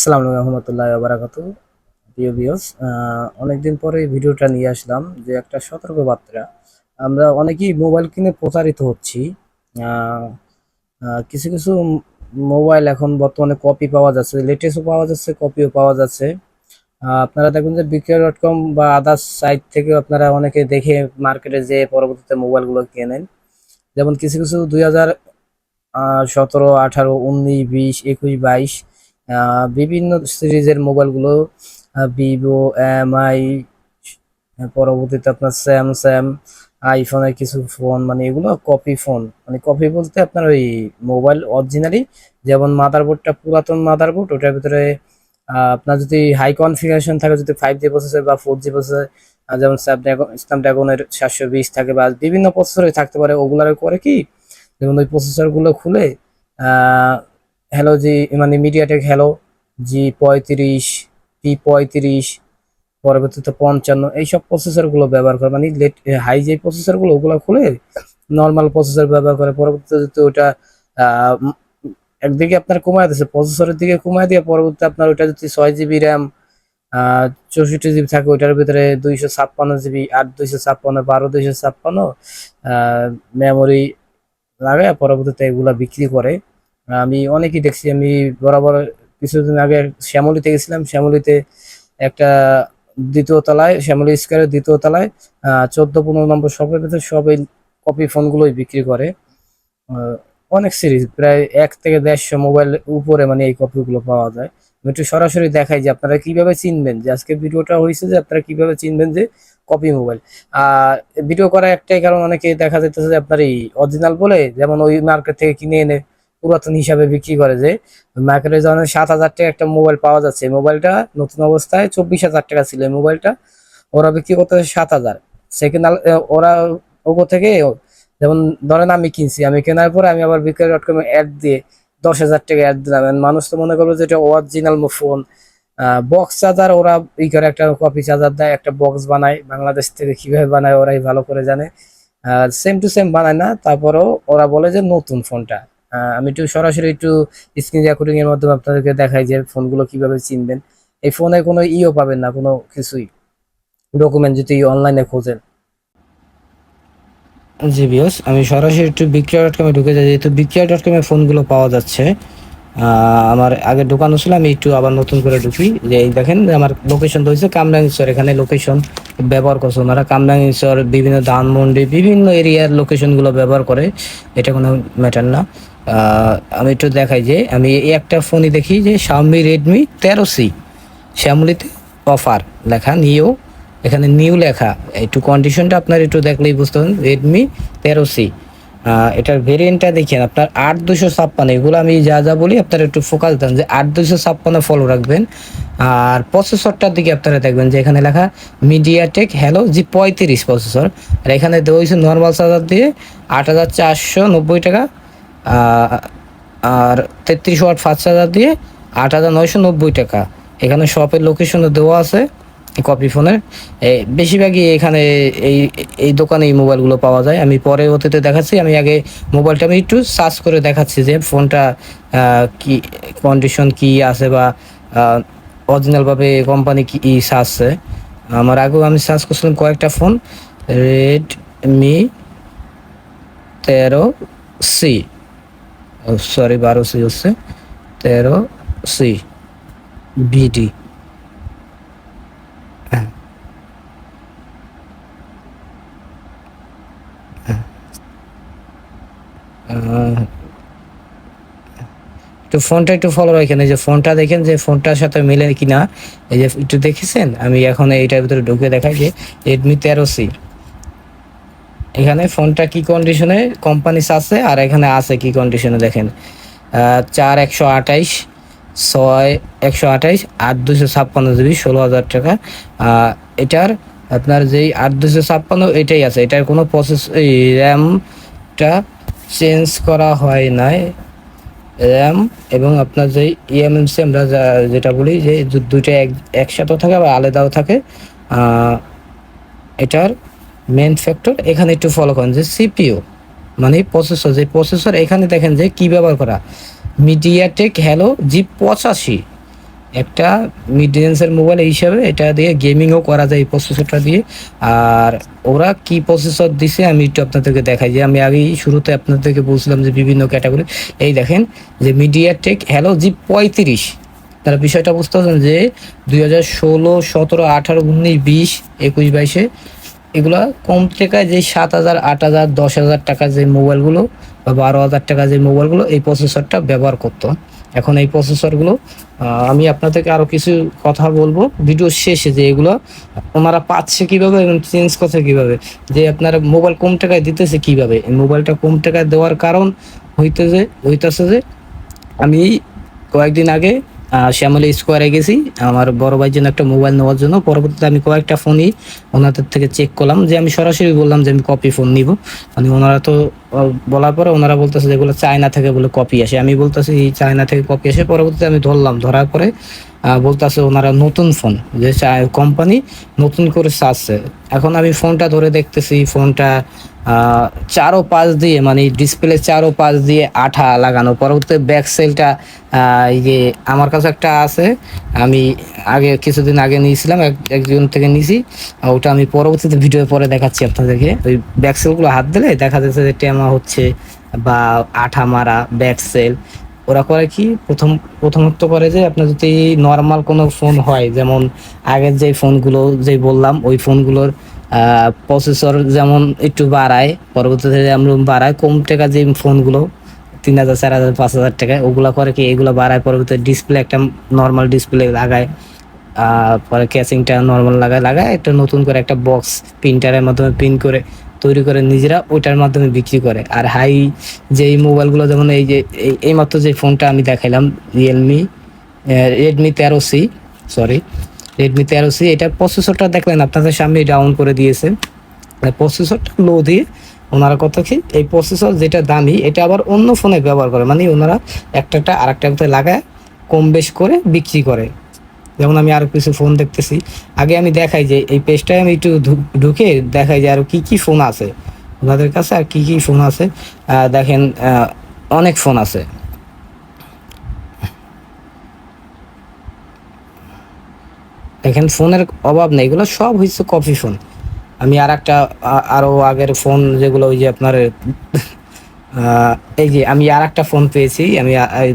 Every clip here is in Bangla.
আসসালামু আলাইকুম রহমতুল্লাহ বারাকাতু। প্রিয় ভিউয়ার্স, অনেকদিন পরে এই ভিডিওটা নিয়ে আসলাম যে একটা সতর্ক বার্তা। আমরা অনেকেই মোবাইল কিনে প্রতারিত হচ্ছি। আহ, কিছু কিছু মোবাইল এখন বর্তমানে কপি পাওয়া যাচ্ছে, লেটেস্টও পাওয়া যাচ্ছে, কপিও পাওয়া যাচ্ছে। আপনারা দেখবেন যে বিক্রয়.com বা আদার্স সাইট থেকে আপনারা অনেকে দেখে মার্কেটে যে পরবর্তীতে মোবাইলগুলো কেনেন। যেমন কিছু কিছু 2017, 18, 19, 20, 21, 22 বিভিন্ন সিরিজের মোবাইলগুলো, ভিভো, এমআই, পরবর্তীতে আপনার স্যামসাং, আইফোনের কিছু ফোন, মানে এগুলো কপি ফোন। মানে কপি বলতে আপনার ওই মোবাইল অরিজিনালি, যেমন মাদারবোর্ডটা পুরাতন মাদারবোর্ড, ওটার ভিতরে আপনার যদি হাই কনফিগারেশন থাকে, যদি 5G প্রসেসর বা 4G প্রসেসর, যেমন স্ন্যাপড্রাগনের 720 থাকে বা বিভিন্ন প্রসেসরে থাকতে পারে, ওগুলার করে কি, যেমন ওই প্রসেসর গুলো খুলে হ্যালো জি, মানে মিডিয়াটেক হ্যালো G35, P35, পরবর্তীতে 55, এইসব প্রসেসর গুলো ব্যবহার করে, মানে হাই যে প্রসেসর গুলো ওগুলো খুলে নর্মাল প্রসেসর ব্যবহার করে। পরবর্তীতে যদি ওটা আহ, উম, একদিকে আপনার কমায় দিচ্ছে, প্রসেসরের দিকে কমায় দিয়ে পরবর্তীতে আপনার ওটা যদি 6 GB র্যাম, 64 GB থাকে, ওইটার ভিতরে 256 GB, 8 256, 12 256 মেমোরি লাগায় পরবর্তীতে এগুলা বিক্রি করে। আমি অনেকেই দেখছি। আমি বরাবর কিছুদিন আগে শ্যামলীতে গেছিলাম। শ্যামলীতে একটা দ্বিতীয় তলায়, শ্যামলী স্কয়ারের দ্বিতীয় তলায় 14-15 নম্বর শপের ভিতরে সব এই কপি ফোনগুলোই বিক্রি করে। আহ, অনেক সিরিজ, প্রায় 1 থেকে 150 মোবাইল উপরে, মানে এই কপিগুলো পাওয়া যায়। আমি একটু সরাসরি দেখাই যে আপনারা কিভাবে চিনবেন, যে আজকে ভিডিওটা হয়েছে যে আপনারা কিভাবে চিনবেন যে কপি মোবাইল। আর ভিডিও করা একটাই কারণ, অনেকে দেখা যাইতেছে যে আপনার এই অরিজিনাল বলে, যেমন ওই মার্কেট থেকে কিনে এনে পুরাতন হিসাবে বিক্রি করে। যে মার্কেটে যখন 7,000 টাকা একটা মোবাইল পাওয়া যাচ্ছে, এই মোবাইলটা নতুন অবস্থায় 24,000 টাকা ছিল। এই মোবাইলটা ওরা বিক্রি করতেছে 7,000। সেকেন্ড ওরা ওগো থেকে, যেমন ধরেন আমি কিনছি, আমি কেনার পরে আমি আবার বিক্রয়.com অ্যাড দিয়ে 10,000 টাকা অ্যাড দিলাম, and মানুষ তো মনে করলো যে এটা অরিজিনাল ফোন। বক্স চার্জার ওরা ই করে, একটা কপি চার্জার দেয়, একটা বক্স বানায়, বাংলাদেশ থেকে কিভাবে বানায় ওরাই ভালো করে জানে। সেম টু সেম বানায় না, তারপরেও ওরা বলে যে নতুন ফোনটা। আমি একটু সরাসরি একটু স্ক্রিন রেকর্ডিং এর মাধ্যমে আপনাদেরকে দেখাই যে ফোনগুলো কিভাবে চিনবেন। এই ফোনে কোনো ইও পাবেন না, কোনো কিছুই, ডকুমেন্ট যদি অনলাইনে খোঁজেন। জি বিয়স, আমি সরাসরি একটু বিক্রয়.com ঢুকে যাই, যেহেতু বিক্রয়.com এ ফোনগুলো পাওয়া যাচ্ছে। আমার আগের দোকানও ছিল, আমি একটু আবার নতুন করে ঢুকি। যে এই দেখেন যে আমার লোকেশন রয়েছে কামরাঙ্গীরচর, এখানে লোকেশন ব্যবহার করছে ওনারা। কামরাঙ্গীরচর, বিভিন্ন ধানমন্ডি, বিভিন্ন এরিয়ার লোকেশনগুলো ব্যবহার করে, এটা কোনো ম্যাটার না। আমি একটু দেখাই যে আমি এই একটা ফোনই দেখি যে Xiaomi Redmi 13C, শ্যামলীতে অফার লেখা, নিউ, এখানে নিউ লেখা। একটু কন্ডিশনটা আপনার একটু দেখলেই বুঝতে পারেন। Redmi 13C, এটার ভেরিয়েন্টটা দেখেন আপনার 8 256। এগুলো আমি যা যা বলি আপনারা একটু ফোকাস দেন, যে 8 256 ফলো রাখবেন। আর প্রসেসরটার দিকে আপনারা দেখবেন যে এখানে লেখা মিডিয়াটেক হ্যালো G35 প্রসেসর, আর এখানে দেওয়া হয়েছে নর্মাল চার্জার দিয়ে 8,490 টাকা, আর 33 ওয়াট ফাস্ট চার্জার দিয়ে 8,990 টাকা। এখানে শপের লোকেশনও দেওয়া আছে কপি ফোনের। বেশিরভাগই এখানে এই এই দোকানে এই মোবাইলগুলো পাওয়া যায়। আমি পরে অতীতে দেখাচ্ছি, আমি আগে মোবাইলটা আমি একটু সার্চ করে দেখাচ্ছি যে ফোনটা কি কন্ডিশন কি আছে, বা অরিজিনালভাবে কোম্পানি কি সার্চছে। আমার আগেও আমি সার্চ করছিলাম কয়েকটা phone, Redmi 13C, sorry 12C হচ্ছে, 13C BD। একটু ফোনটা একটু ফলো রাখেন, এই যে ফোনটা দেখেন যে ফোনটার সাথে মিলে কিনা। এই যে একটু দেখেছেন, আমি এখন এইটার ভিতরে ঢুকে দেখাই যে Redmi 13C, এখানে ফোনটা কি কন্ডিশনে কোম্পানি আছে, আর এখানে আছে কি কন্ডিশনে দেখেন। 4 128, 6 128, 8 256 GB, 16,000 টাকা। এটার আপনার যেই 8 256 এটাই আছে, এটার কোনো প্রসেস, এই র্যামটা চেঞ্জ করা হয় নাই। র্যাম এবং আপনার যে ইএমএমসি আমরা যেটা বলি, যে দুইটা একসাথেও থাকে বা আলাদাও থাকে। এটার মেন ফ্যাক্টর এখানে একটু ফলো করেন যে সিপিইউ, মানে প্রসেসর, যে প্রসেসর এখানে দেখেন যে কি ব্যবহার করা, মিডিয়াটেক হ্যালো G85। একটা মিড রেঞ্জের মোবাইল এই হিসাবে এটা দিয়ে গেমিংও করা যায় এই প্রসেসরটা দিয়ে। আর ওরা কি প্রসেসর দিছে আমি একটু আপনাদেরকে দেখাই, যে আমি আগেই শুরুতে আপনাদেরকে বলছিলাম যে বিভিন্ন ক্যাটাগরি। এই দেখেন যে মিডিয়াটেক হ্যালো G35। তারা বিষয়টা বুঝতে পারছেন যে 2016, 17, 18, 19, 20, 21, 22 এগুলা কম টাকায় যে 7,000, 8,000, 10,000 টাকার যে মোবাইলগুলো বা 12,000 টাকার যে মোবাইলগুলো এই প্রসেসরটা ব্যবহার করতো। এখন এই প্রসেসরগুলো আমি আপনাদেরকে আরও কিছু কথা বলবো ভিডিও শেষে, যে এগুলো ওনারা পাচ্ছে কীভাবে এবং চেঞ্জ করছে কীভাবে, যে আপনারা মোবাইল কম টাকায় দিতেছে কীভাবে। এই মোবাইলটা কম টাকায় দেওয়ার কারণ হইতেছে যে আমি কয়েকদিন আগে শ্যামলী স্কোয়ারে গেছি আমার বড় ভাইয়ের জন্য একটা মোবাইল নেওয়ার জন্য। পরবর্তীতে আমি কয়েকটা ফোনই ওনাদের থেকে চেক করলাম, যে আমি সরাসরি বললাম যে আমি কপি ফোন নিব। মানে ওনারা তো বলার পরে ওনারা বলতেছে যেগুলো চায়না থেকে বলে কপি আসে, আমি বলতেছি চায়না থেকে কপি আসে। পরবর্তীতে আমি ধরার পরে বলতেছে ওনারা নতুন ফোন, যে কোম্পানি নতুন করে ছাড়ছে। এখন আমি ফোনটা ধরে দেখতেছি, ফোনটা চারো পাশ দিয়ে মানে ডিসপ্লে চারো পাশ দিয়ে আঠা লাগানো। পরবর্তীতে ব্যাক সেলটা এই যে আমার কাছে একটা আছে, আমি কিছুদিন আগে নিয়েছিলাম, একজন থেকে নিয়েছি। ওটা আমি পরবর্তীতে ভিডিও পরে দেখাচ্ছি আপনাদেরকে। ওই ব্যাক সেলগুলো হাত দিলে দেখা যাচ্ছে যে টেমা হচ্ছে বা আঠা মারা ব্যাক সেল। ওরা করে কি প্রথমত করে যে আপনার যদি নর্মাল কোনো ফোন হয়, যেমন আগের যে ফোনগুলো যে বললাম ওই ফোনগুলোর প্রসেসর যেমন একটু বাড়ায়, পরবর্তীতে আমরা বাড়ায় কম টাকা যে ফোনগুলো 3,000, 4,000, 5,000 টাকায়, ওগুলো করে কি এগুলো বাড়ায়। পরবর্তীতে ডিসপ্লে একটা নর্মাল ডিসপ্লে লাগায়, পরে ক্যাসিংটা নর্মাল লাগায় একটা নতুন করে একটা বক্স প্রিন্টারের মাধ্যমে প্রিন্ট করে তৈরি করে নিজেরা ওইটার মাধ্যমে বিক্রি করে। আর হাই যে মোবাইলগুলো যেমন এই যে এইমাত্র যে ফোনটা আমি দেখাইলাম রেডমি 13C, এটার প্রসেসরটা দেখলেন আপনাদের সামনে ডাউন করে দিয়েছে। প্রসেসরটা লো দিয়ে ওনারা কথা কি এই প্রসেসর যেটা দামি এটা আবার অন্য ফোনে ব্যবহার করে, মানে ওনারা একটা আরেকটা লাগায় কম বেশ করে বিক্রি করে। যেমন আমি আরো কিছু ফোন দেখতেছি, আগে আমি দেখাই যে এই পেজটায় আমি একটু ঢুকে দেখাই যে আরো কি কি ফোন আছে ওনাদের কাছে, আর কি কি ফোন আছে। দেখেন অনেক ফোন আছে। দেখেন ফোনের অভাব নেই, এগুলো সব হচ্ছে কপি ফোন। আমি আরো আগের ফোন যেগুলো ওই যে আপনার এই যে আমি আরেকটা ফোন পেয়েছি, আমি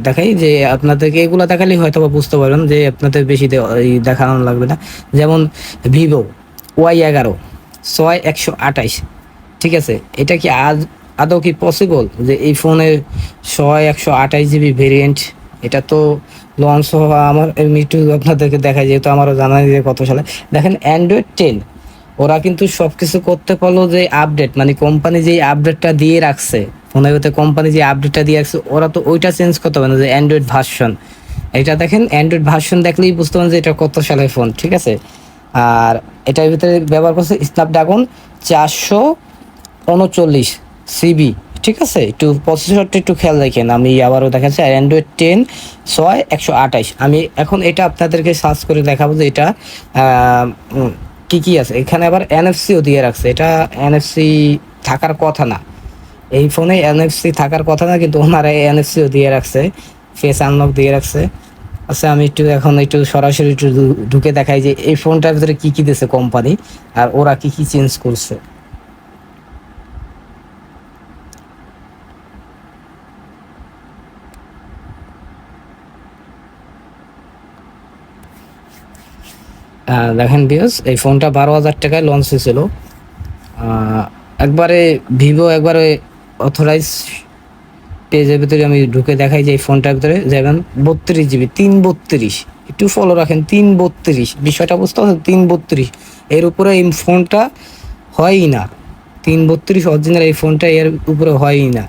দেখাই যে আপনাদেরকে এগুলো দেখালেই হয়তো বুঝতে পারবেন, যে আপনাদের বেশি দেখানো লাগবে না। যেমন ভিভো Y11 6128, ঠিক আছে। এটা কি আদৌ কি পসিবল যে এই ফোনের 128 GB ভেরিয়েন্ট? এটা তো লঞ্চ হওয়া আমার এমনি একটু আপনাদেরকে দেখাই, যেহেতু আমারও জানা নেই যে কত সালে। দেখেন Android 10, ওরা কিন্তু সবকিছু করতে পারলো যে আপডেট, মানে কোম্পানি যে আপডেটটা দিয়ে রাখছে ফোনের ভিতরে, কোম্পানি যে আপডেটটা দিয়ে রাখছে ওরা তো ওইটা চেঞ্জ করতে পারে না, যে অ্যান্ড্রয়েড ভার্সন। এটা দেখেন অ্যান্ড্রয়েড ভার্সন দেখলেই বুঝতে পারেন যে এটা কত সালের ফোন, ঠিক আছে। আর এটার ভিতরে ব্যবহার করছে স্ন্যাপড্রাগন 439 CB, ঠিক আছে। একটু প্রসেসরটা একটু খেয়াল রাখেন, আমি আবারও দেখাচ্ছি Android 10 128। আমি এখন এটা আপনাদেরকে সার্চ করে দেখাবো যে এটা কি কি আছে। এখানে আবার NFC-ও দিয়ে রাখছে, এটা NFC থাকার কথা না, এই ফোনে NFC থাকার কথা না, কিন্তু ওনারা NFC-ও দিয়ে রাখছে, ফেস আনলক দিয়ে রাখছে। আচ্ছা আমি এখন একটু সরাসরি একটু ঢুকে দেখাই যে এই ফোনটার ভিতরে কি কি দিয়েছে কোম্পানি আর ওরা কি কি চেঞ্জ করছে। দেখেন বিয়স, এই ফোনটা 12,000 টাকায় লঞ্চ হয়েছিল। একবারে ভিভো একবারে অথরাইজ পেজের ভিতরে আমি ঢুকে দেখাই যে এই ফোনটার ভিতরে যেমন 32 GB 332, একটু ফলো রাখেন 332, বিষয়টা বুঝতে পারছেন 332, এর উপরে এই ফোনটা হয়ই না। 332 অরিজিনাল এই ফোনটা এর উপরে হয়ই না।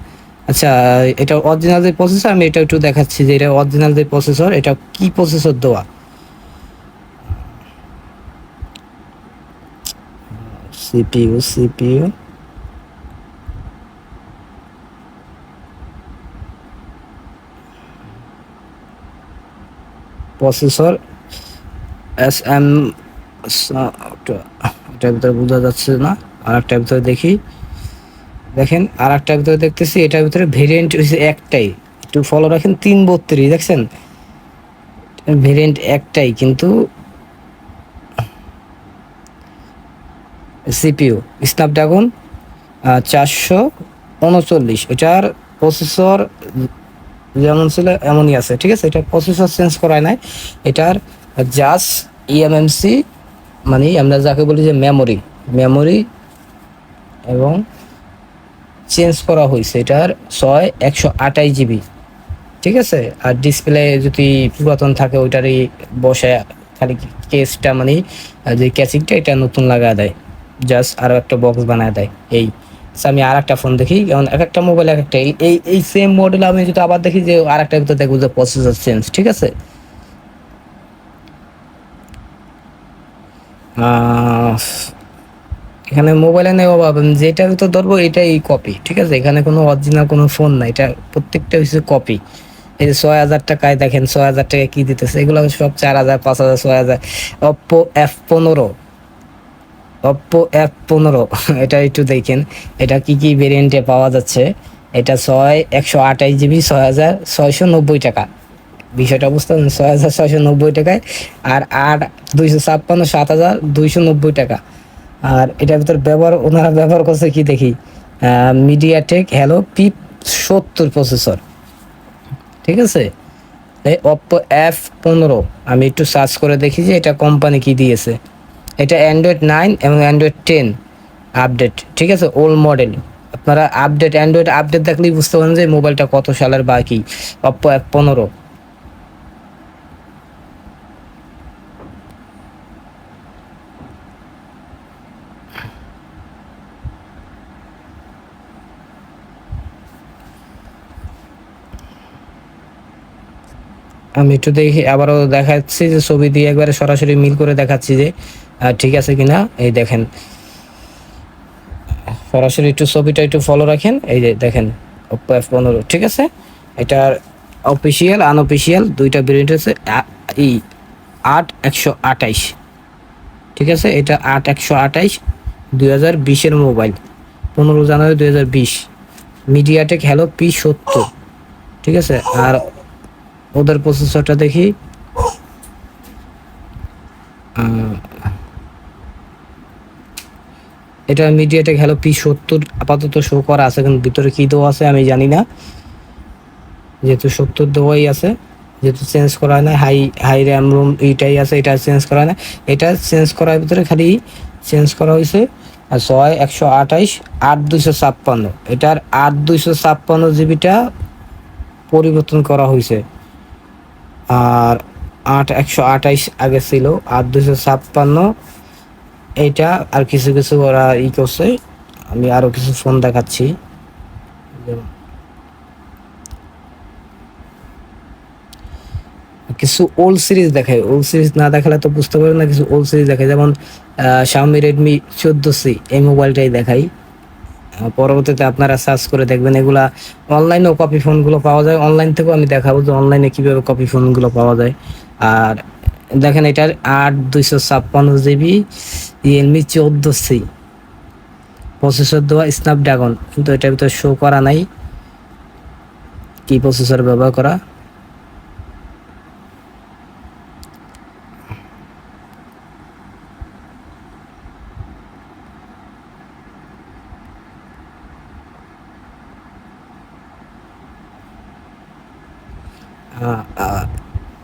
আচ্ছা এটা অরিজিনাল যে প্রসেসর, আমি এটা একটু দেখাচ্ছি যে এটা অরিজিনাল যে প্রসেসর, এটা কি প্রসেসর দেওয়া। CPU প্রসেসর SM, এটার ভিতরে বোঝা যাচ্ছে না। আর একটার ভিতরে দেখি, দেখেন আর একটার ভিতরে দেখতেছি এটার ভিতরে ভেরিয়েন্ট হচ্ছে একটাই, একটু ফলো রাখেন 332, দেখছেন ভেরিয়েন্ট একটাই, কিন্তু সিপিইউ স্ন্যাপড্রাগন 439, এটার প্রসেসর যেমন ছিল এমনই আছে, ঠিক আছে। এটা প্রসেসর চেঞ্জ করায় নাই, এটার জাস্ট ইএমএমসি, মানে আমরা যাকে বলি যে মেমোরি, মেমোরি এবং চেঞ্জ করা হয়েছে। এটার 128 জিবি, ঠিক আছে। আর ডিসপ্লে যদি পুরাতন থাকে ওইটারই বসে, খালি কেসটা মানে যে ক্যাসিংটা এটা নতুন লাগা দেয়, জাস্ট আরও একটা বক্স বানায় দেয়। এই আমি আর একটা ফোন দেখি, কারণ এক একটা মোবাইল এক একটা, এই এই সেম মডেল আমি যদি আবার দেখি যে আর একটা ভিতরে দেখবো যে প্রসেসর চেঞ্জ, ঠিক আছে। এখানে মোবাইলে নেই অভাব, যেটা ভিতর ধরবো এটাই কপি, ঠিক আছে। এখানে কোনো অরিজিনাল কোনো ফোন নাই, এটা প্রত্যেকটা হচ্ছে কপি। এই যে 6,000 টাকায় দেখেন, 6,000 টাকায় কি দিতেছে, এগুলো সব 4,000, 5,000, 6,000। Oppo F15, Oppo F15 এটা একটু দেখেন, এটা কি কি ভেরিয়েন্টে পাওয়া যাচ্ছে। এটা 128 জিবি, 6,690 টাকা। বিষয়টা বুঝতে পারছেন, 6,690 টাকায়। আর 256, 7,290 টাকা। আর এটার ভিতর ব্যবহার ওনারা ব্যবহার করছে কি দেখি, মিডিয়াটেক হ্যালো P70 প্রসেসর, ঠিক আছে। এই Oppo F15 আমি একটু সার্চ করে দেখি যে এটা কোম্পানি কি দিয়েছে। এটা Android 9 এবং Android 10 আপডেট, ঠিক আছে, ওল্ড মডেল। আপনারা আপডেট, অ্যান্ড্রয়েড আপডেট দেখলেই বুঝতে পারেন যে মোবাইলটা কত সালের বা কি। Oppo F15। আমি একটু দেখি, আবারও দেখাচ্ছি যে ছবি দিয়ে একবারে সরাসরি মিল করে দেখাচ্ছি যে ঠিক আছে কিনা। এই দেখেন, সরাসরি একটু ছবিটা একটু ফলো রাখেন। এই যে দেখেন Oppo F15, ঠিক আছে। এটার অফিসিয়াল আনঅফিসিয়াল দুইটা ভেরিয়েন্ট আছে। এই 8,128, ঠিক আছে। এটা 8,128, 2020-এর মোবাইল, 15 জানুয়ারি 2020। মিডিয়াটেক হ্যালো P70, ঠিক আছে। আর ওদের প্রসেসরটা দেখি, এটা মিডিয়াটেক হ্যালো P70 আপাতত শো করা আছে, কিন্তু ভিতরে কি দেওয়া আছে আমি জানি না। যেহেতু 70 দেওয়াই আছে, যেহেতু চেঞ্জ করা হয় না, হাই হাই র্যাম রোম এইটাই আছে, এটা চেঞ্জ করা হয় না। এটা চেঞ্জ করার ভিতরে খালি চেঞ্জ করা হয়েছে 6,128, 8,256। এটার 8,256 জিবিটা পরিবর্তন করা হয়েছে, আর 8,128 আগে ছিল। 8,256 এইটা, আর কিছু কিছু ওরা করছে। আমি আরো কিছু ফোন দেখাচ্ছি, কিছু ওল্ড সিরিজ দেখায়। ওল্ড সিরিজ না দেখালে তো বুঝতে পারবেন না, কিছু ওল্ড সিরিজ দেখায়। যেমন Xiaomi Redmi 14C, এই মোবাইলটাই দেখাই। পরবর্তীতে আপনারা সার্চ করে দেখবেন, এগুলা অনলাইনেও কপি ফোনগুলো পাওয়া যায়। অনলাইন থেকেও আমি দেখাবো যে অনলাইনে কিভাবে কপি ফোনগুলো পাওয়া যায়। আর দেখেন, এটার 8,256 জিবি Realme 14C প্রসেসর দেওয়া, স্ন্যাপড্রাগন, কিন্তু এটার ভিতরে শো করা নাই কি প্রসেসর ব্যবহার করা।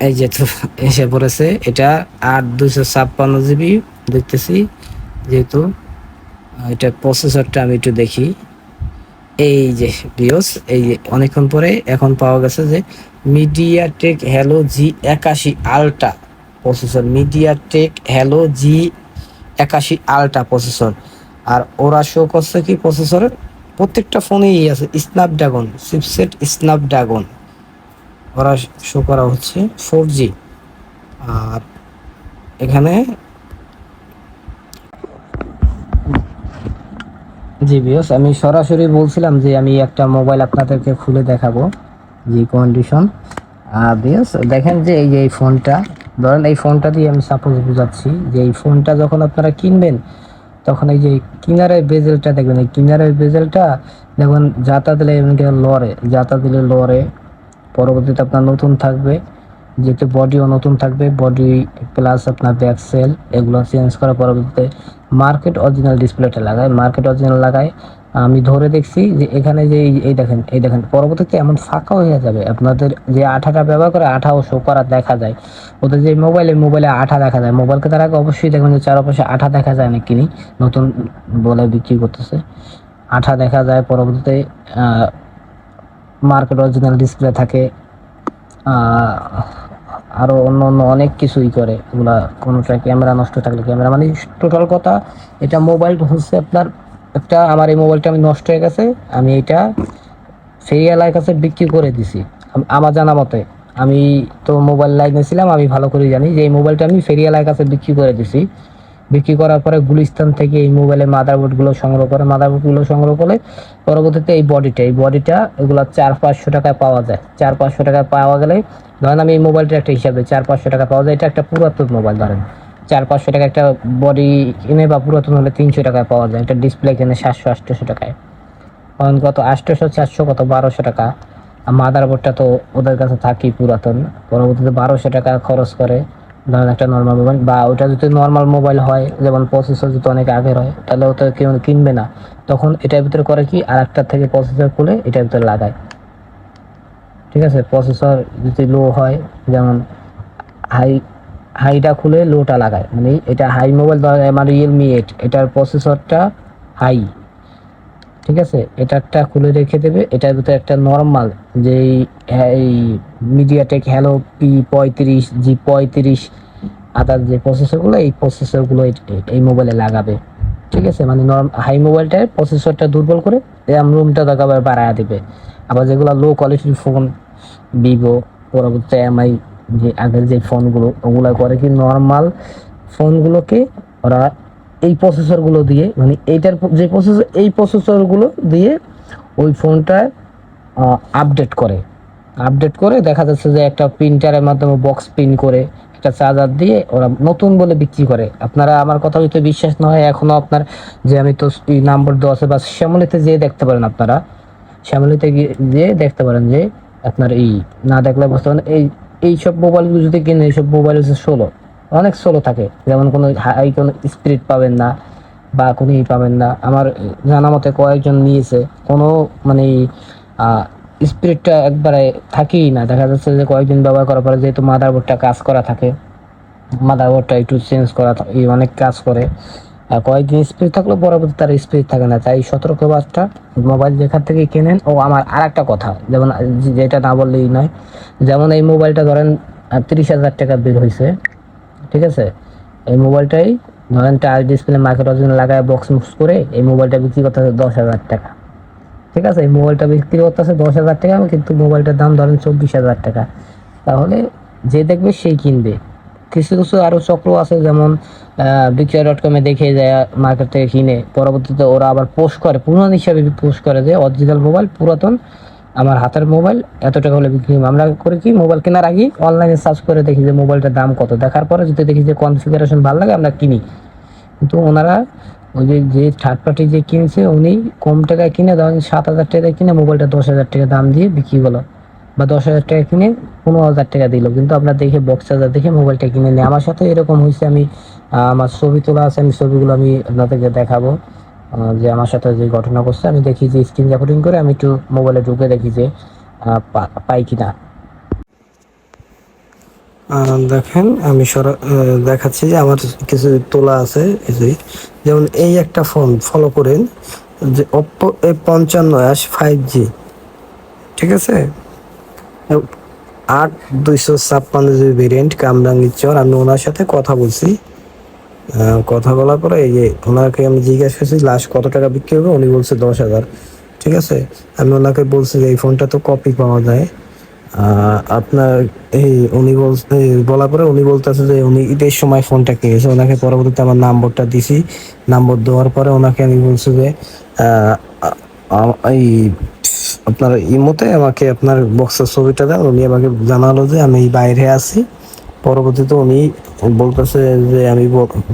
এই যে তো এসে পড়েছে, এটা 8,256 জিবি দেখতেছি। যেহেতু এটা প্রসেসরটা আমি একটু দেখি, এই যে বিওস, এই যে অনেকক্ষণ পরে এখন পাওয়া গেছে যে MediaTek Helio G81 ultra processor, MediaTek Helio G81 ultra processor. আর ওরা শো করছে কি প্রসেসরের প্রত্যেকটা ফোনেই আছে স্ন্যাপড্রাগন চিপসেট, স্ন্যাপড্রাগন ওরা শো করা হচ্ছে 4G। আর এখানে জি বিয়স, আমি সরাসরি বলছিলাম যে আমি একটা মোবাইল আপনাদেরকে খুলে দেখাবো যে কন্ডিশন। বিয়স দেখেন যে এই যে এই ফোনটা, ধরেন এই ফোনটা দিয়ে আমি সাপোজ বুঝাচ্ছি যে এই ফোনটা যখন আপনারা কিনবেন, তখন এই যে কিনারের বেজেলটা দেখবেন, এই কিনারের বেজেলটা দেখুন যাতা দিলে লড়ে, যাতা দিলে লড়ে। পরবর্তীতে আপনার নতুন থাকবে, যেহেতু বডিও নতুন থাকবে, বডি প্লাস আপনার ব্যাক সেল এগুলো চেঞ্জ করার পরবর্তীতে মার্কেট অরিজিনাল ডিসপ্লেটা লাগায়, মার্কেট অরিজিনাল লাগায়। আমি ধরে দেখছি যে এখানে যে এই দেখেন পরবর্তীতে এমন ফাঁকা হয়ে যাবে, আপনাদের যে আঠাটা ব্যবহার করে আঠাও শো করা দেখা যায়। ওদের যে মোবাইলে আঠা দেখা যায়, মোবাইলকে তার আগে অবশ্যই দেখবেন যে চারপাশে আঠা দেখা যায় নাকি নতুন বলে বিক্রি করতেছে, আঠা দেখা যায়। পরবর্তীতে মার্কেট অরিজিনাল ডিসপ্লে থাকে, আরো অন্য অন্য অনেক কিছুই করে এগুলা। কোনোটা ক্যামেরা নষ্ট থাকলে ক্যামেরা, মানে টোটাল কথা এটা মোবাইল হচ্ছে আপনার একটা, আমার এই মোবাইলটা আমি নষ্ট হয়ে গেছে, আমি এটা ফেরিওয়ালার কাছে বিক্রি করে দিছি। আমার জানা মতে, আমি তো মোবাইল লাইনে ছিলাম, আমি ভালো করে জানি যে এই মোবাইলটা আমি ফেরিওয়ালার কাছে বিক্রি করে দিছি। বিক্রি করার পরে গুলিস্তান থেকে এই মোবাইলের মাদারবোর্ডগুলো সংগ্রহ করে, মাদারবোর্ডগুলো সংগ্রহ করে পরবর্তীতে এই বডিটা এগুলো 400-500 টাকায় পাওয়া যায়। 400-500 টাকায় পাওয়া গেলে ধরেন আমি এই মোবাইলটা একটা হিসাবে 400-500 টাকা পাওয়া যায়, এটা একটা পুরাতন মোবাইল ধরেন 400-500 টাকা একটা বডি কিনে, বা পুরাতন হলে 300 টাকায় পাওয়া যায়, একটা ডিসপ্লে কিনে 700-800 টাকায়। কারণ কত 800-400 কত 1200 টাকা। আর মাদারবোর্ডটা তো ওদের কাছে থাকি পুরাতন, পরবর্তীতে 1200 টাকা খরচ করে ধরেন একটা নর্মাল মোবাইল। বা ওটা যদি নর্মাল মোবাইল হয়, যেমন প্রসেসর যদি অনেক আগের হয়, তাহলে ওটা কেউ কিনবে না। তখন এটার ভিতরে করে কি, আর একটা থেকে প্রসেসর খুলে এটার ভিতরে লাগায়। ঠিক আছে, প্রসেসর যদি লো হয়, যেমন হাই হাইটা খুলে লোটা লাগায়, মানে এটা হাই মোবাইল ধর আমার রিয়েলমি 8, এটার প্রসেসরটা হাই। ঠিক আছে, এটা একটা খুলে রেখে দেবে, এটার ভিতরে একটা নর্মাল যেই এই মিডিয়াটেক হ্যালো P35 G35 আদার যে প্রসেসরগুলো, এই প্রসেসরগুলো এই মোবাইলে লাগাবে। ঠিক আছে, মানে হাই মোবাইলটার প্রসেসরটা দুর্বল করে র্যাম রুমটা দেখাবে বাড়ায় দিবে। আবার যেগুলো লো কোয়ালিটির ফোন, ভিভো, পরবর্তী এমআই, যে আগের যে ফোনগুলো, ওগুলো করে কি নর্মাল ফোনগুলোকে ওরা এই প্রসেসরগুলো দিয়ে, মানে এইটার যে প্রসেসর, এই প্রসেসরগুলো দিয়ে ওই ফোনটা আপডেট করে দেখা যাচ্ছে যে একটা প্রিন্টারের মাধ্যমে বক্স প্রিন্ট করে একটা চার্জার দিয়ে ওরা নতুন বলে বিক্রি করে। আপনারা আমার কথা হয়তো বিশ্বাস না হয় এখনো, আপনার যে আমি তো নাম্বার দেওয়া আছে, বা শ্যামলিতে যেয়ে দেখতে পারেন, আপনারা শ্যামলিতে গিয়ে দেখতে পারেন যে আপনার এই, না দেখলে বুঝতে পারেন এইসব মোবাইলগুলো যদি কিনে, এইসব মোবাইল হচ্ছে অনেক স্লো থাকে, যেমন কোনো হাই কোনো স্পিড পাবেন না, বা কোনো পাবেন না। আমার জানা মতে কয়েকজন নিয়েছে, কোনো মানে স্পিরিটটা একবারে থাকেই না। দেখা যাচ্ছে যে কয়েকদিন ব্যবহার করার পরে, যেহেতু মাদারবোর্ডটা কাজ করা থাকে, মাদারবোর্ডটা একটু চেঞ্জ করা অনেক কাজ করে, আর কয়েকদিন স্পিড থাকলেও পরবর্তী তার স্পিড থাকে না। তাই সতর্কবার্তা, মোবাইল যেখান থেকে কেনেন। ও আমার আর একটা কথা, যেমন যেটা না বললেই নয়, যেমন এই মোবাইলটা ধরেন 30,000 টাকা বের হয়েছে। ঠিক আছে, এই মোবাইলটাই ধরেন টাচ ডিসপ্লে মাইক্রো লাগায় বক্স মুক্স করে এই মোবাইলটা বিক্রি করতে হবে 10,000 টাকা। ঠিক আছে, এই মোবাইলটা বিক্রি করতেছে 10,000 টাকা, কিন্তু মোবাইলটার দাম ধরেন 24,000 টাকা। তাহলে যে দেখবে সেই কিনবে। কিছু কিছু আরো চক্র আছে, যেমন বিক্রয়.com-এ দেখে যায় মার্কেট থেকে কিনে, পরবর্তীতে ওরা আবার পোস্ট করে, পুরান হিসাবে পোস্ট করে যে অরিজিনাল মোবাইল পুরাতন, আমার হাতের মোবাইল এত টাকা হলে বিক্রি। আমরা করে কি, মোবাইল কেনার আগে অনলাইনে সার্চ করে দেখি যে মোবাইলটার দাম কত, দেখার পরে যদি দেখি যে কনফিগারেশন ভালো লাগে আমরা কিনি। কিন্তু ওনারা ওই যে থার্ড পার্টি যে কিনছে, উনি কম টাকায় কিনে, ধরেন 7,000 টাকায় কিনে মোবাইলটা 10,000 টাকা দাম দিয়ে বিক্রি করলো, বা 10,000 টাকা কিনে 15,000 টাকা দিল, কিন্তু আপনার দেখে বক্স চার্জার দেখে মোবাইলটা কিনে নেই। আমার সাথে এরকম হয়েছে। আমি আমার ছবি তোলা আছে, আমি ছবিগুলো আমি আপনাদেরকে দেখাবো, যে আমার সাথে যে ঘটনা করছে। আমি দেখি যে স্ক্রিন রেকর্ডিং করে আমি একটু মোবাইলে ঢুকে দেখি যে পাই কিনা। দেখেন আমি দেখাচ্ছি যে আমার কিছু তোলা আছে, যেমন এই একটা ফোন ফলো করেন, যে Oppo A55 5G। ঠিক আছে, 8/256 ভেরিয়েন্ট, কামরাঙ্গীর চর। আমি ওনার সাথে কথা বলছি, কথা বলার পরে এই যে ওনাকে আমি জিজ্ঞাসা করছি লাস্ট কত টাকা বিক্রি হবে, উনি বলছে 10,000। ঠিক আছে, আমি ওনাকে বলছি যে এই ফোনটা তো কপি পাওয়া যায়, আপনার এই উনি বলার পরে উনি বলতেছে যে উনি ঈদের সময় ফোনটা কিনেছে। ওনাকে পরবর্তীতে আমার নাম্বারটা দিছি, নাম্বার দেওয়ার পরে ওনাকে আমি বলছি যে এই আপনার ইমোতে আমাকে আপনার বক্সের ছবিটা দেন। উনি আমাকে জানালো যে আমি বাইরে আছি। পরবর্তীতে উনি বলতেছে যে আমি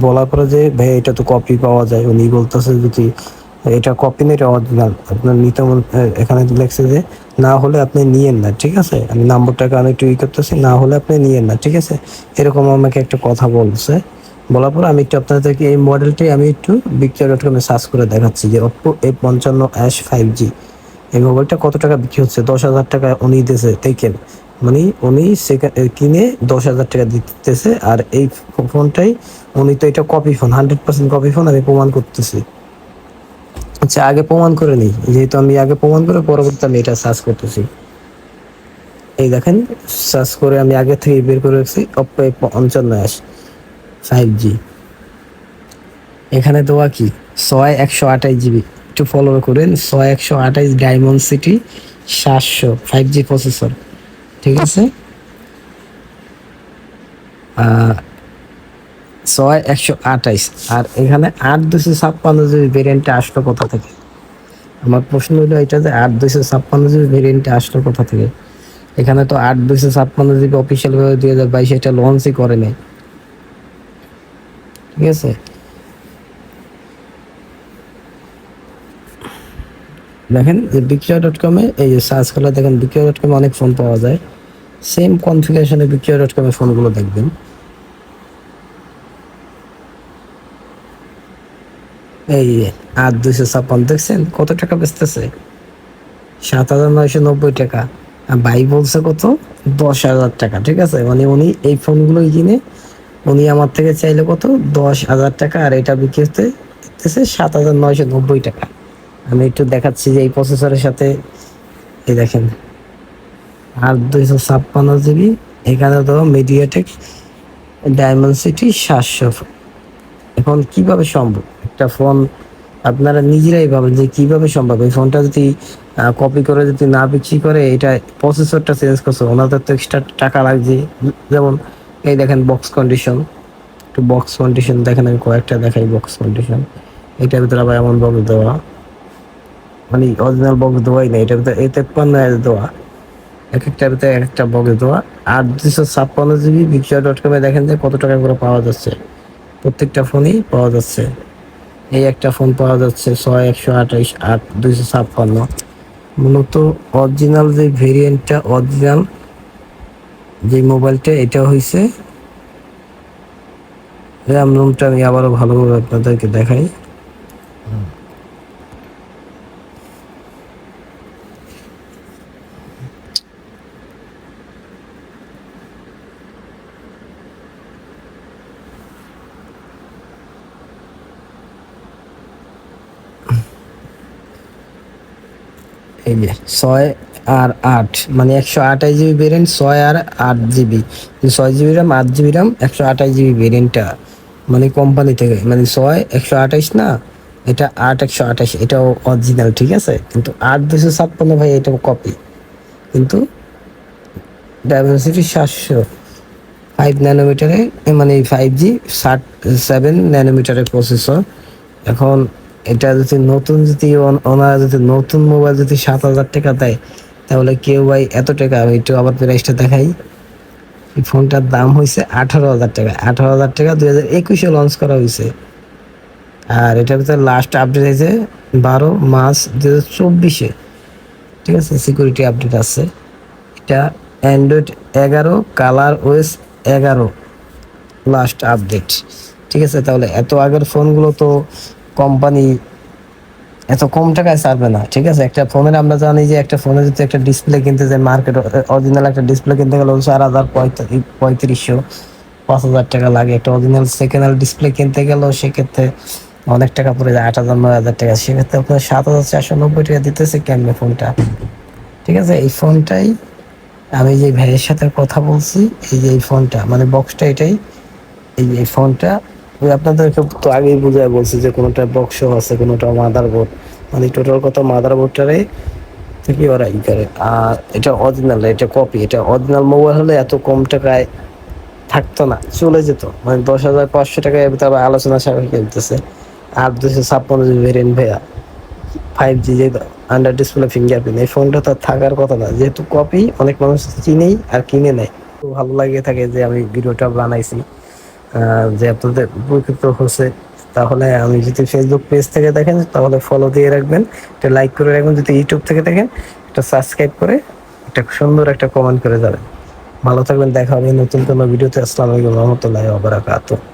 বলার পরে যে ভাই এটা তো কপি পাওয়া যায়, উনি বলতেছে যদি এটা কপি না, এটা অরিজিনাল। আপনার নিতে এখানে লেখছে যে না হলে আপনি নিয়েন না, ঠিক আছে? আমি নাম্বারটাকে আমি একটু করতেছি, না হলে আপনি নিয়েন না, ঠিক আছে? এরকম আমাকে একটা কথা বলছে। বলার পর আমি একটু আপনাদেরকে এই মডেলটি আমি একটু বিক্রয়.com সার্চ করে দেখাচ্ছি যে Oppo A55 5G এই মোবাইলটা কত টাকা বিক্রি হচ্ছে। 10,000 টাকা উনি দিতেছে, দেখেন, মানে উনি কিনে 10,000 টাকা দিতেছে। আর এই ফোনটাই উনি তো এটা কপি ফোন, 100% কপি ফোন, আমি প্রমাণ করতেছি। আচ্ছা, আগে প্রমাণ করে নিই, যেহেতু আমি আগে প্রমাণ করে পরবর্তীতে আমি এটা সার্চ করতেছি। এই দেখেন, সার্চ করে আমি আগে থেকে বের করে রাখছি Oppo A55 5G। এখানে দেওয়া কি 6128 জিবি, একটু ফলো করেন। 6128 ডায়মন্ড সিটি 700 5G প্রসেসর, ঠিক আছে? 6128। আর এখানে 8256 জিবি ভেরিয়েন্টটা আসলো কোথা থেকে? আমার প্রশ্ন হলো এটা যে 8256 জিবি ভেরিয়েন্টটা আসলো কোথা থেকে? এখানে তো 8256 জিবি অফিসিয়াল ভাবে 2022 এটা লঞ্চই করে নাই, ঠিক আছে? দেখেন যে বিক্রয়.com এ এই যে সার্চ করলে দেখেন বিক্রয়.com এ অনেক ফোন পাওয়া যায়। সেম কনফিগারেশনে বিক্রয়.com এর ফোনগুলো দেখবেন। এই 8256 দেখছেন কত টাকা বেচতেছে? 7,990 টাকা। আর ভাই বলছে কত? 10,000 টাকা, ঠিক আছে? মানে উনি এই ফোনগুলোই কিনে উনি আমার থেকে চাইলে কত? 10,000 টাকা। আর এটা বিক্রি হতে দিতেছে 7,990 টাকা। আমি একটু দেখাচ্ছি যে এই প্রসেসরের সাথে, এই দেখেন 8256 জিবি, এখানে তো মিডিয়াটেক ডায়মন্ড সিটি 700। এখন কিভাবে সম্ভব একটা ফোন? আপনারা নিজেরাই ভাবেন যে কিভাবে সম্ভব এই ফোনটা যদি কপি করে যদি না বিক্রি করে, এটা প্রসেসরটা চেঞ্জ করছে, ওনাদের তো এক্সট্রা টাকা লাগছে। যেমন এই দেখেন বক্স কন্ডিশন, একটু বক্স কন্ডিশন দেখেন, আমি কয়েকটা দেখাই বক্স কন্ডিশন। এটার ভিতরে আবার এমন বক্স দেওয়া, মানে অরিজিনাল বক্স দেওয়াই না, এটার ভিতরে A53 দেওয়া, এক একটার ভিতরে এক একটা বক্স দেওয়া। আর 256 জিবি বিক্রয়.com এ দেখেন যে কত টাকা করে পাওয়া যাচ্ছে, প্রত্যেকটা ফোনই পাওয়া যাচ্ছে। এই একটা ফোন পাওয়া যাচ্ছে 6128 8256। মূলত অরিজিনাল যে ভেরিয়েন্টটা, অরিজিনাল যে মোবাইলটা, এটা হইছে র্যাম রোমটা আমি আবারও ভালোভাবে আপনাদেরকে দেখাই। এই যে 6 আর 8, মানে 128 জিবি ভেরিয়েন্ট, 6 আর 8 GB, 6 GB RAM 8 GB RAM 128 GB ভেরিয়েন্টটা, মানে কোম্পানি থেকে, মানে 6 128 না, এটা 8 128, এটাও অরিজিনাল, ঠিক আছে? কিন্তু 8 256 ভাই এটা কপি। কিন্তু ডায়মেনসিটি 700 5 ন্যানোমিটারে, মানে 5G 7 ন্যানোমিটারের প্রসেসর। এখন এটা যদি নতুন, যদি ওনারা যদি নতুন মোবাইল যদি 7,000 টাকা দেয়, তাহলে কেউ ভাই এত টাকা, আমি একটু আবার প্রাইসটা দেখাই। এই ফোনটার দাম হয়েছে 18,000 টাকা। 18,000 টাকা 2021-এ লঞ্চ করা হয়েছে। আর এটার ভিতরে লাস্ট আপডেট হয়েছে 12 মার্চ 2024-এ, ঠিক আছে? সিকিউরিটি আপডেট আছে। এটা Android 11 colour OS 11 last update, ঠিক আছে? তাহলে এত আগের ফোনগুলো তো কোম্পানি এত কম টাকায় ছাড়বে না, ঠিক আছে? একটা ফোনের আমরা জানি যে একটা ফোনে যদি একটা ডিসপ্লে কিনতে যায় মার্কেট, অরিজিনাল একটা ডিসপ্লে কিনতে গেলে 4,000 3500 5,000 টাকা লাগে। একটা অরিজিনাল সেকেন্ড হ্যান্ড ডিসপ্লে কিনতে গেলেও সেক্ষেত্রে অনেক টাকা পড়ে যায়, 8,000 9,000 টাকা। সেক্ষেত্রে আপনার 7,490 টাকা দিতেছে কেমনে ফোনটা, ঠিক আছে? এই ফোনটাই আমি যে ভাইয়ের সাথে কথা বলছি, এই যে এই ফোনটা, মানে বক্সটা এটাই। এই যে এই ফোনটা ওই আপনাদেরকে তো আগেই বুঝায় বলছি যে কোনোটা বক্স আছে, কোনোটা মাদারবোর্ড, মানে টোটাল কথা মাদারবোর্ডটারে থেকে ওরা ই করে। আর এটা অরিজিনাল, এটা কপি। এটা অরিজিনাল মোবাইল হলে এত কম টাকায় থাকতো না, চলে যেত, মানে 10,500 টাকায় তবে আলোচনা সাপেক্ষে কিনতেছে। আর 256 জিবি ভেরিয়েন্ট ভাইয়া 5G যে আন্ডার ডিসপ্লে ফিঙ্গারপ্রিন্ট, এই ফোনটা তো থাকার কথা না, যেহেতু কপি অনেক মানুষ চিনেই আর কিনে নেয়। তো ভালো লাগে থাকে যে আমি ভিডিওটা বানাইছি, যে আপনাদের উপকৃত হচ্ছে। তাহলে আমি যদি ফেসবুক পেজ থেকে দেখেন তাহলে ফলো দিয়ে রাখবেন, একটা লাইক করে রাখবেন। যদি ইউটিউব থেকে দেখেন একটা সাবস্ক্রাইব করে একটা সুন্দর একটা কমেন্ট করে যাবেন। ভালো থাকবেন, দেখা হবে নতুন কোনো ভিডিওতে। আসসালামু আলাইকুম রহমতুল্লাহি ওয়া বারাকাতুহু।